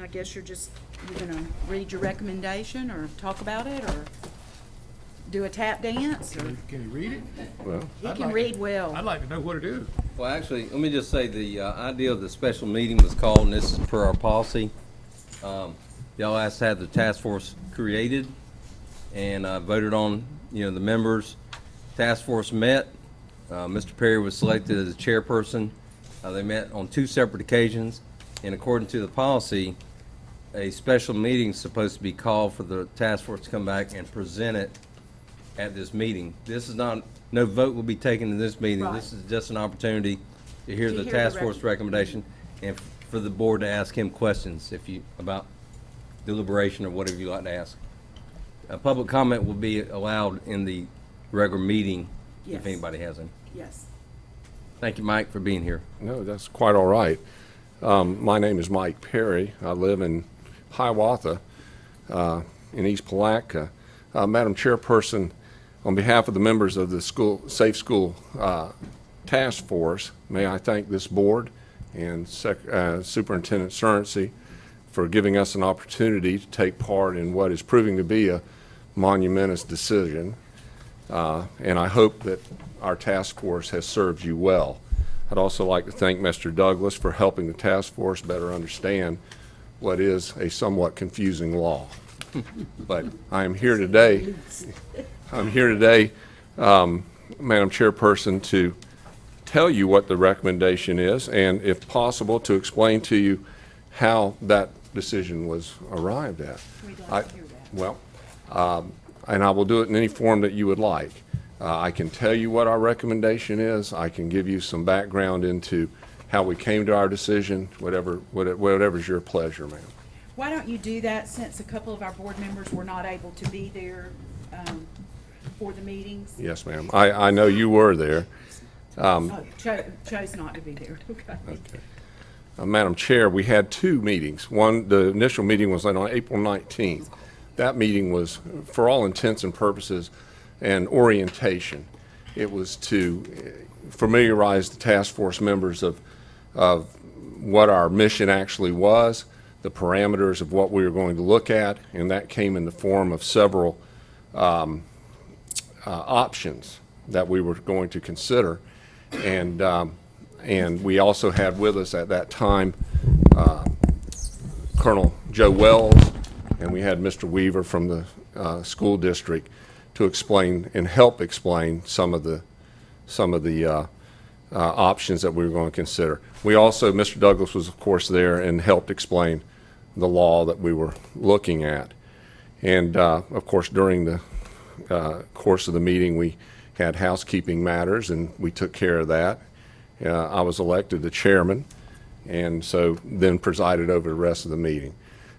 I guess you're gonna read your recommendation or talk about it or do a tap dance or, Can you read it? Well, he I'd can like read to- well. I'd like to know what it is. well, actually, let me just say the idea of the special meeting was called, and this is per our policy. Y'all asked to have the task force created and voted on, the members. Task force met. Mr. Perry was selected as the chairperson. They met on 2 separate occasions. And according to the policy, a special meeting is supposed to be called for the task force to come back and present it at this meeting. This is not, no vote will be taken in this meeting. Right. This is just an opportunity to hear To the hear the task force recommendation and for the board to ask him questions about deliberation or whatever you'd like to ask. Public comment will be allowed in the regular meeting Yes. if anybody has any. Yes. Thank you, Mike, for being here. No, that's quite all right. My name is Mike Perry. I live in Hiawatha, in East Palatka. Madam Chairperson, on behalf of the members of the Safe School Task Force, may I thank this board and Superintendent Surrency for giving us an opportunity to take part in what is proving to be a monumentous decision. And I hope that our task force has served you well. I'd also like to thank Mr. Douglas for helping the task force better understand what is a somewhat confusing law. But I am here today, Madam Chairperson, to tell you what the recommendation is, and if possible, to explain to you how that decision was arrived at. We'd like to hear that. Well, and I will do it in any form that you would like. I can tell you what our recommendation is. I can give you some background into how we came to our decision, whatever's your pleasure, ma'am. Why don't you do that since a couple of our board members were not able to be there for the meetings? Yes, ma'am. I know you were there. Oh, chose not to be there, okay. Okay. Madam Chair, we had 2 meetings. One, the initial meeting was on April 19th. That meeting was, for all intents and purposes, an orientation. It was to familiarize the task force members of what our mission actually was, the parameters of what we were going to look at, and that came in the form of several options that we were going to consider. And we also had with us at that time Colonel Joe Wells, and we had Mr. Weaver from the school district to explain and help explain some of the options that we were going to consider. We also, Mr. Douglas was of course there and helped explain the law that we were looking at. And of course, during the course of the meeting, we had housekeeping matters, and we took care of that. I was elected the chairman, and so then presided over the rest of the meeting.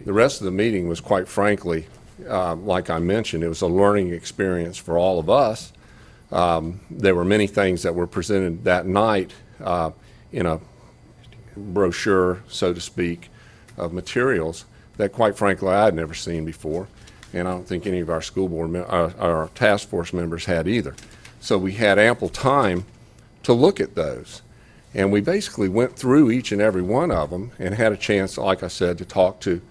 The rest of the meeting was, quite frankly, like I mentioned, it was a learning experience for all of us. There were many things that were presented that night in a brochure, so to speak, of materials that, quite frankly, I had never seen before, and I don't think any of our school board, our task force members had either. So we had ample time to look at those. And we basically went through each and every one of them and had a chance, like I said, to talk to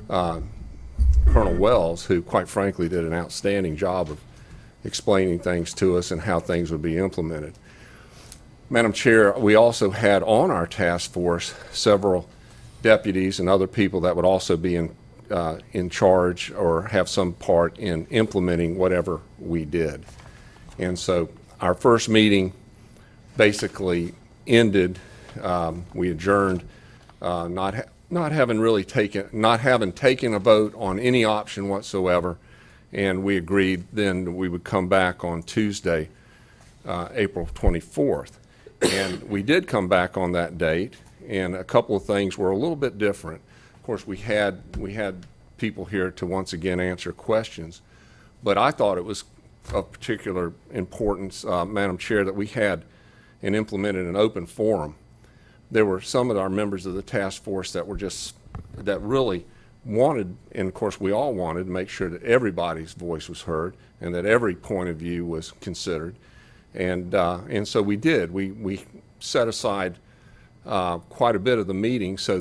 Colonel Wells, who quite frankly did an outstanding job of explaining things to us and how things would be implemented. Madam Chair, we also had on our task force several deputies and other people that would also be in charge or have some part in implementing whatever we did. And so our first meeting basically ended, we adjourned, not having taken a vote on any option whatsoever, and we agreed then that we would come back on Tuesday, April 24th. And we did come back on that date, and a couple of things were a little bit different. Of course, we had people here to once again answer questions, but I thought it was of particular importance, Madam Chair, that we had and implemented an open forum. There were some of our members of the task force that really wanted, and of course we all wanted, to make sure that everybody's voice was heard and that every point of view was considered. And so we did. We set aside quite a bit of the meeting so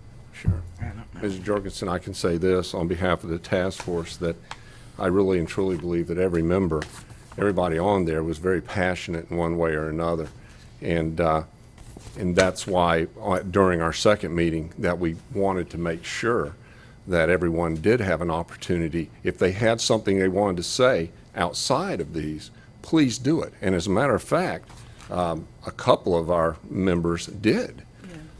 Ms. Jorgensen, I can say this on behalf of the task force, that I really and truly believe that every member, everybody on there was very passionate in one way or another. And that's why during our second meeting that we wanted to make sure that everyone did have an opportunity. If they had something they wanted to say outside of these, please do it. And as a matter of fact, a couple of our members did.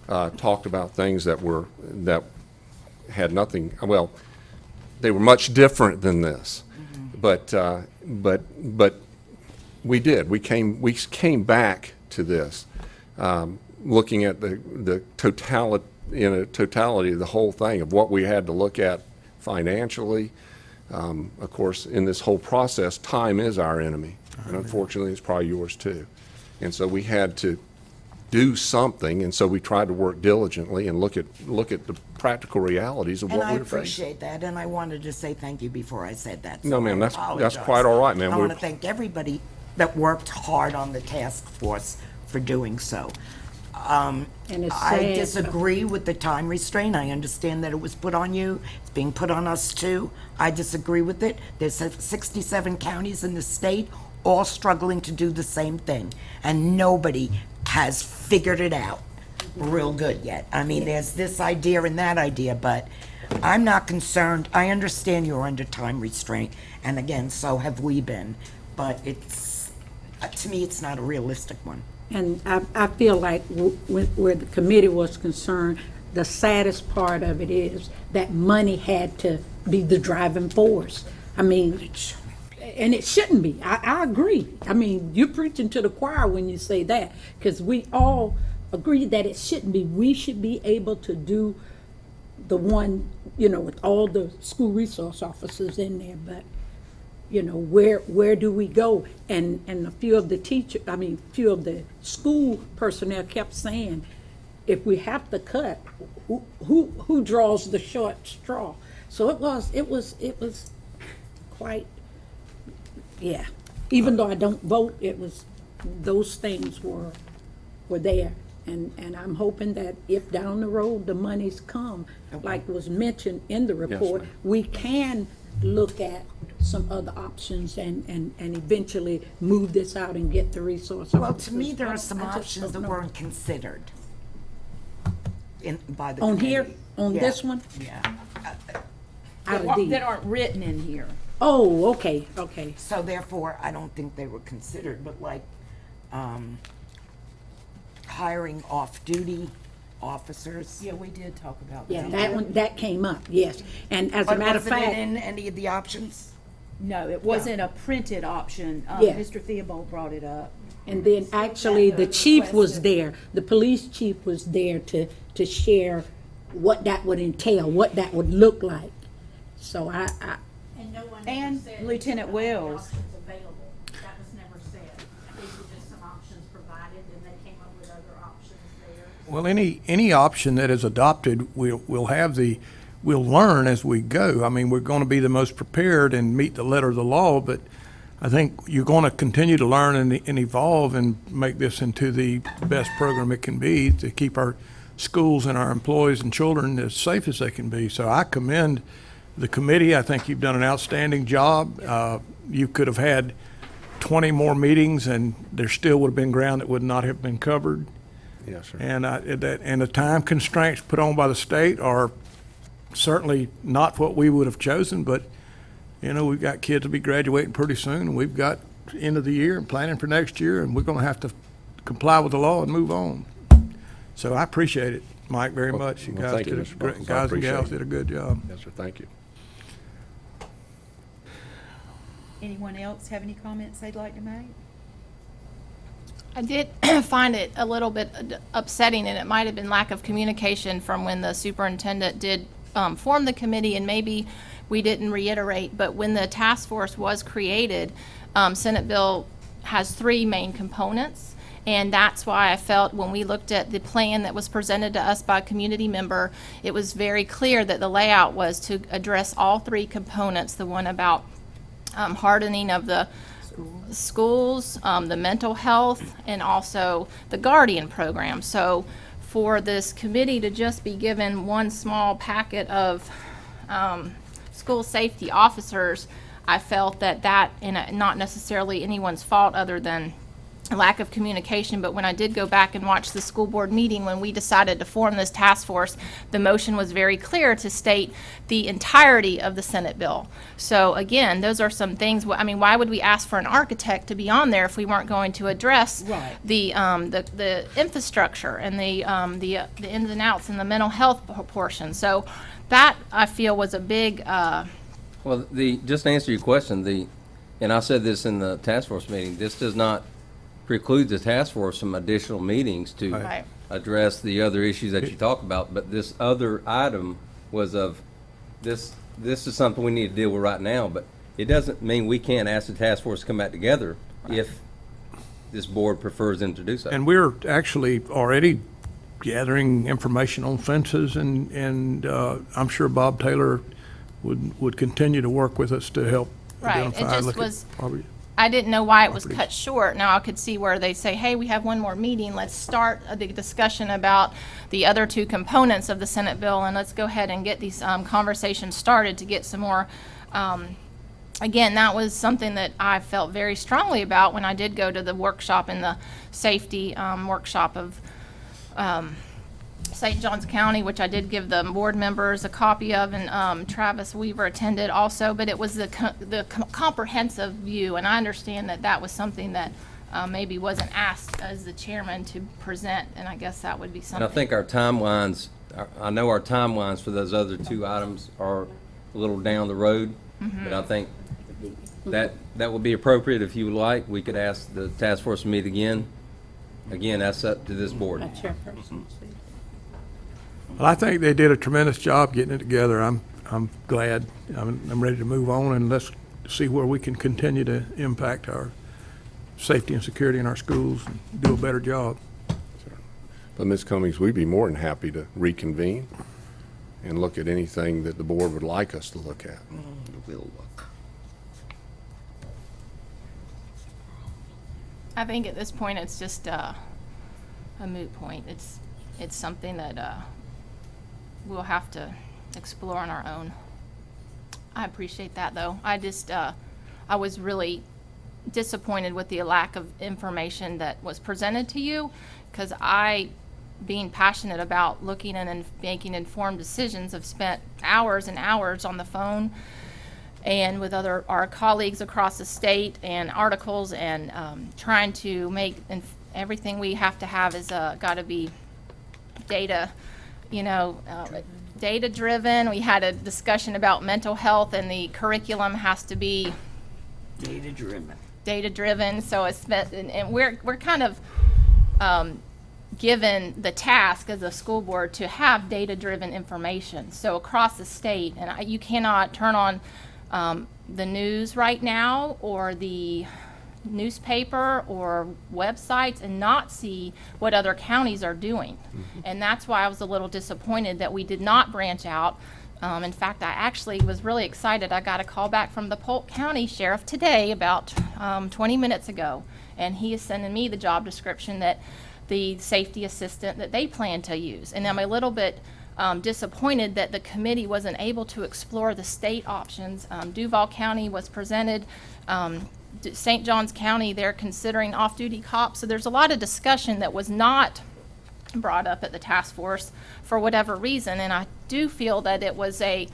Talked about things that had nothing, well, they were much different than this. But we did. We came back to this, looking at the totality of the whole thing of what we had to look at financially. Of course, in this whole process, time is our enemy, and unfortunately, it's probably yours too. And so we had to do something, and so we tried to work diligently and look at the practical realities of And what I we were facing. appreciate that, and I wanted to say thank you before I said that. No, so ma'am, I that's apologize. quite all right, ma'am. I We're- want to thank everybody that worked hard on the task force for doing so. And it's I sad. disagree with the time restraint. I understand that it was put on you. It's being put on us too. I disagree with it. There's 67 counties in the state all struggling to do the same thing, and nobody has figured it out real good yet. I mean, there's this idea and that idea, but I'm not concerned. I understand you're under time restraint, and again, so have we been, but it's, to me, it's not a realistic one. And I feel like where the committee was concerned, the saddest part of it is that money had to be the driving force. I mean, and it shouldn't be. I agree. I mean, you're preaching to the choir when you say that, because we all agree that it shouldn't be. We should be able to do the one, with all the school resource officers in there, but where do we go? And a few of the school personnel kept saying, if we have to cut, who draws the short straw? So it was quite, yeah. Even though I don't vote, those things were there. And I'm hoping that if down the road the monies come, like was mentioned in the report, ma'am. we can look at some other options and eventually move this out and get the resource. Well, to me, there are some I just options don't that know. weren't considered by the On committee. here, on Yeah. this one, Yeah. out of these. That aren't written in here. Oh, okay. So therefore, I don't think they were considered, but like, hiring off-duty officers. Yeah, we did talk about Yeah, that came up, yes. And as a But matter of wasn't it fact, in any of the options? No, it wasn't a printed option. Yeah. Mr. Theobald brought it up. and then actually the chief was there, the police chief was there to share what that would entail, what that would look like. So I And no one And ever said Lieutenant that there were Wells. options available. That was never said. These were just some options provided, and they came up with other options there. Well, any option that is adopted, we'll learn as we go. I mean, we're going to be the most prepared and meet the letter of the law, but I think you're going to continue to learn and evolve and make this into the best program it can be to keep our schools and our employees and children as safe as they can be. So I commend the committee. I think you've done an outstanding job. You could have had 20 more meetings and there still would have been ground that would not have been covered. Yes, sir. And the time constraints put on by the state are certainly not what we would have chosen, but, we've got kids will be graduating pretty soon, and we've got end of the year and planning for next year, and we're gonna have to comply with the law and move on. So I appreciate it, Mike, very much. You well, guys thank you, did Mr. a Buckles. great, I guys and appreciate gals it. did a good job. Yes, sir, thank you. Anyone else have any comments they'd like to make? I did find it a little bit upsetting, and it might have been lack of communication from when the superintendent did form the committee, and maybe we didn't reiterate, but when the task force was created, Senate Bill has 3 main components, and that's why I felt when we looked at the plan that was presented to us by a community member, it was very clear that the layout was to address all 3 components, the one about hardening of the schools, the mental health, and also the Guardian program. So for this committee to just be given one small packet of school safety officers, I felt that, and not necessarily anyone's fault other than a lack of communication, but when I did go back and watch the school board meeting when we decided to form this task force, the motion was very clear to state the entirety of the Senate bill. So again, those are some things, I mean, why would we ask for an architect to be on there if we weren't going to address the infrastructure and the ins and outs and the mental health portion? So that, I feel, was a big, Well, just to answer your question, and I said this in the task force meeting, this does not preclude the task force from additional meetings to Right. address the other issues that you talk about, but this other item was this is something we need to deal with right now, but it doesn't mean we can't ask the task force to come back together if this board prefers them to do so. And we're actually already gathering information on fences, and I'm sure Bob Taylor would continue to work with us to help Right, it identify. just look at was- probably- I didn't know why it was Properties. cut short. Now I could see where they say, hey, we have one more meeting, let's start the discussion about the other two components of the Senate bill, and let's go ahead and get these conversations started to get some more. Again, that was something that I felt very strongly about when I did go to the workshop in the safety workshop of St. Johns County, which I did give the board members a copy of, and Travis Weaver attended also, but it was the comprehensive view, and I understand that that was something that maybe wasn't asked as the chairman to present, and I guess that would be And something. I think our timelines, I know our timelines for those other two items are a little down the road, but I think that would be appropriate if you would like. We could ask the task force to meet again. Again, that's up to this board. Well, I think they did a tremendous job getting it together. I'm glad. I'm ready to move on, and let's see where we can continue to impact our safety and security in our schools and do a better job. But Ms. Cummings, we'd be more than happy to reconvene and look at anything that the board would like us to look at. We'll look. I think at this point, it's just a moot point. It's something that we'll have to explore on our own. I appreciate that, though. I was really disappointed with the lack of information that was presented to you, because being passionate about looking and making informed decisions, have spent hours and hours on the phone and with our colleagues across the state, and articles, and trying to make, and everything we have to have is got to be data, data driven. We had a discussion about mental health, and the curriculum has to be data driven. So it's and we're kind of given the task as a school board to have data driven information. So across the state, and you cannot turn on the news right now or the newspaper or websites and not see what other counties are doing. And that's why I was a little disappointed that we did not branch out. In fact, I actually was really excited. I got a call back from the Polk County Sheriff today about 20 minutes ago, and he is sending me the job description that the safety assistant that they plan to use. And I'm a little bit disappointed that the committee wasn't able to explore the state options. Duval County was presented. St. Johns County, they're considering off-duty cops. So there's a lot of discussion that was not brought up at the task force for whatever reason. And I do feel that it was a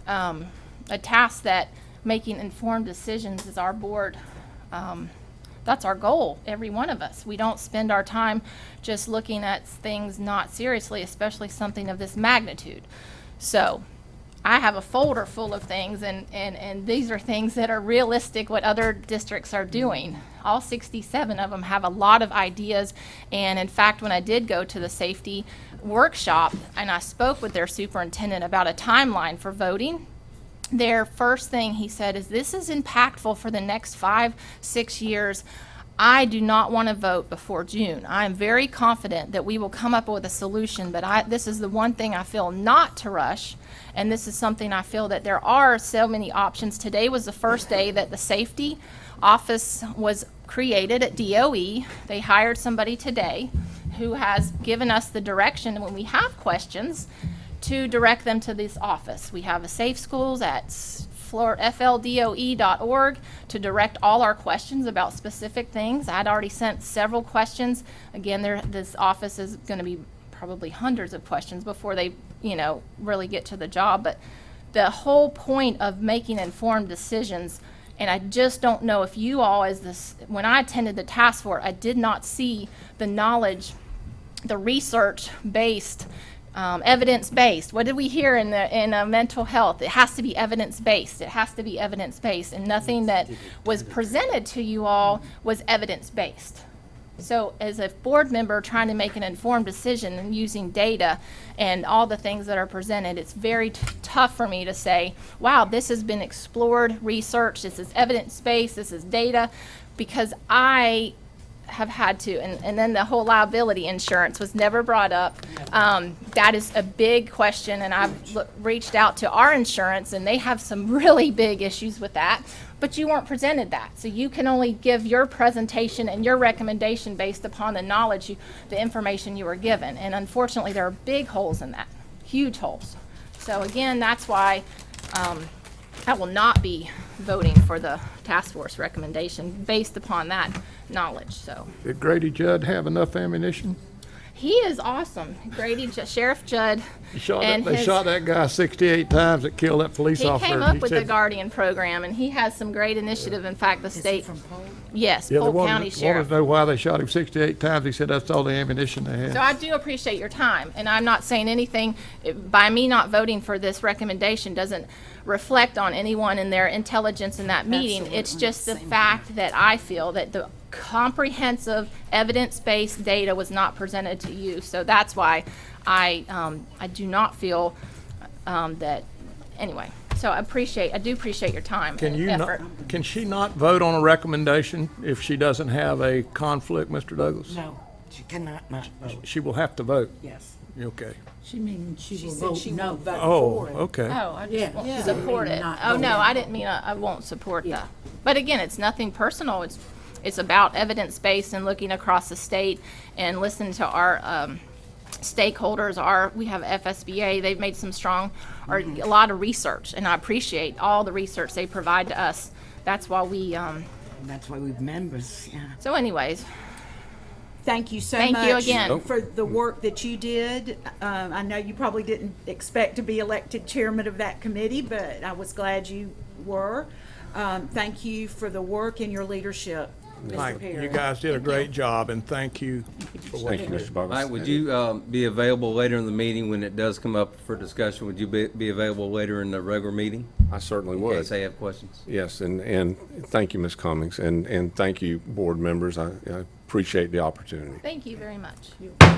task that making informed decisions is our board. That's our goal, every one of us. We don't spend our time just looking at things not seriously, especially something of this magnitude. So I have a folder full of things, and these are things that are realistic, what other districts are doing. All 67 of them have a lot of ideas, and in fact, when I did go to the safety workshop and I spoke with their superintendent about a timeline for voting, their first thing he said is, this is impactful for the next 5-6 years. I do not want to vote before June. I am very confident that we will come up with a solution, but this is the one thing I feel not to rush, and this is something I feel that there are so many options. Today was the first day that the safety office was created at DOE. They hired somebody today who has given us the direction when we have questions to direct them to this office. We have a Safe Schools at fldoe.org to direct all our questions about specific things. I'd already sent several questions. Again, this office is going to be probably hundreds of questions before they, really get to the job. But the whole point of making informed decisions, and I just don't know if you all, when I attended the task force, I did not see the knowledge, the research-based, evidence-based. What did we hear in mental health? It has to be evidence-based. It has to be evidence-based, and nothing that was presented to you all was evidence-based. So as a board member trying to make an informed decision and using data and all the things that are presented, it's very tough for me to say, wow, this has been explored, researched, this is evidence-based, this is data, because I have had to, and then the whole liability insurance was never brought up. That is a big question, and I've reached out to our insurance, and they have some really big issues with that. But you weren't presented that, so you can only give your presentation and your recommendation based upon the knowledge, the information you were given. And unfortunately, there are big holes in that, huge holes. So again, that's why I will not be voting for the task force recommendation based upon that knowledge. So Did Grady Judd have enough ammunition? he is awesome, Sheriff Judd. They shot And that, they his- shot that guy 68 times that killed that police He officer. came and up with the said- Guardian program, and he has some great initiative. In fact, the state, yes, Yeah, they Polk County wanted Sheriff. to know why they shot him 68 times. He said that's all the ammunition they had. So I do appreciate your time, and I'm not saying anything, by me not voting for this recommendation doesn't reflect on anyone and their intelligence in that meeting. It's just the fact that I feel that the comprehensive, evidence-based data was not presented to you. So that's why I do not feel that, anyway. So I do appreciate your time Can and you effort. not, can she not vote on a recommendation if she doesn't have a conflict, Mr. Douglas? No, she cannot not vote. She will have to vote. Yes. Okay. She means she will said vote she no. won't vote Oh, for it. okay. Oh, I Yeah. just won't Yeah. support it. Not Oh, no, vote. I didn't mean I won't support that. But again, it's nothing personal. It's about evidence-based and looking across the state and listening to our stakeholders. We have FSBA, they've made some strong, or a lot of research, and I appreciate all the research they provide to us. That's why we, And that's why we've members, yeah. so anyways, Thank you so Thank much. you again. For the work that you did. I know you probably didn't expect to be elected chairman of that committee, but I was glad you were. Thank you for the work and your leadership, Mr. Thank Perry. you. You guys did a great job, and thank you for what Thank you you, did. Mr. Boggs. Mike, would you be available later in the meeting when it does come up for discussion? Would you be available later in the regular meeting I certainly in would. case they have questions? Yes, and thank you, Ms. Cummings, and thank you, board members. I appreciate the opportunity. thank you very much.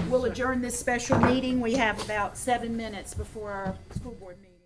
We'll adjourn this special meeting. We have about 7 minutes before our school board meeting.